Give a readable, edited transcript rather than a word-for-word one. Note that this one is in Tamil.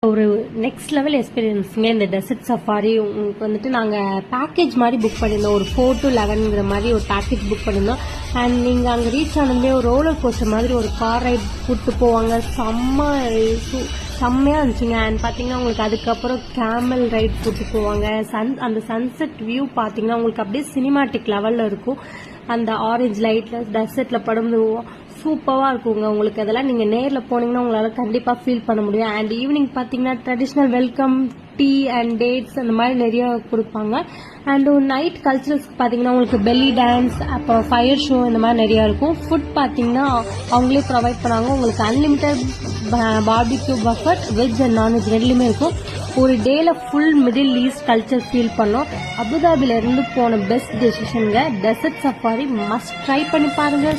ஒரு நெக்ஸ்ட் லெவல் எக்ஸ்பீரியன்ஸுங்க இந்த டெசர்ட் சஃபாரி. உங்களுக்கு வந்துட்டு நாங்கள் பேக்கேஜ் மாதிரி புக் பண்ணியிருந்தோம். ஒரு 4 to 11 மாதிரி ஒரு பேக்கேஜ் புக் பண்ணியிருந்தோம். அண்ட் நீங்கள் அங்கே ரீச் ஆனதுமே ஒரு ரோலர் கோஸ்டர் மாதிரி ஒரு கார் ரைட் கூப்பிட்டு போவாங்க. செம்மையாக இருந்துச்சுங்க. அண்ட் பார்த்தீங்கன்னா உங்களுக்கு அதுக்கப்புறம் கேமல் ரைட் கூப்பிட்டு போவாங்க. அந்த சன்செட் வியூ பார்த்தீங்கன்னா உங்களுக்கு அப்படியே சினிமாட்டிக் லெவலில் இருக்கும். அந்த ஆரஞ்சு லைட்டில் டெசர்ட்டில் படும்போது சூப்பராக இருக்குங்க. உங்களுக்கு அதெல்லாம் நீங்கள் நேரில் போனீங்கன்னா உங்களால் கண்டிப்பாக ஃபீல் பண்ண முடியும். அண்ட் ஈவினிங் பார்த்தீங்கன்னா traditional welcome tea and dads அந்த மாதிரி நிறைய கொடுப்பாங்க. அண்ட் ஒரு நைட் கல்ச்சரல்ஸ் பார்த்தீங்கன்னா உங்களுக்கு பெல்லி டான்ஸ், அப்புறம் ஃபயர் ஷோ இந்த மாதிரி நிறையா இருக்கும். ஃபுட் பார்த்தீங்கன்னா அவங்களே ப்ரொவைட் பண்ணாங்க. உங்களுக்கு unlimited barbecue buffet, veg and non veg ரெண்டுலையுமே இருக்கும். ஒரு டேல full Middle East culture feel பண்ணோம். அபுதாபில இருந்து போன பெஸ்ட் டெசிஷனுங்க. டெசர்ட் சஃபாரி மஸ்ட் ட்ரை பண்ணி பாருங்க.